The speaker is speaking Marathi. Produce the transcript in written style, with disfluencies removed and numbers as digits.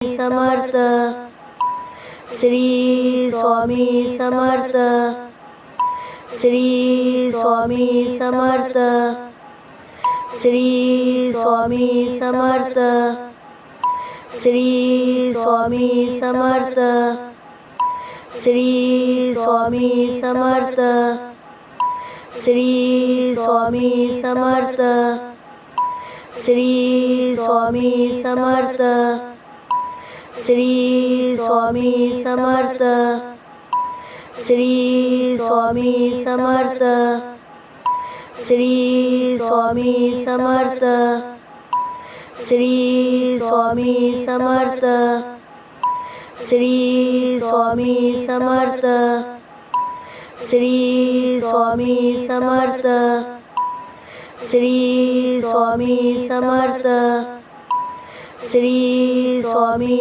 समर्थ. श्री स्वामी समर्थ. श्री स्वामी समर्थ. श्री स्वामी समर्थ. श्री स्वामी समर्थ. श्री स्वामी समर्थ. श्री स्वामी समर्थ. श्री स्वामी समर्थ. श्री स्वामी समर्थ. श्री स्वामी समर्थ. श्री स्वामी समर्थ. श्री स्वामी समर्थ. श्री स्वामी समर्थ. श्री स्वामी समर्थ. श्री स्वामी समर्थ. श्री स्वामी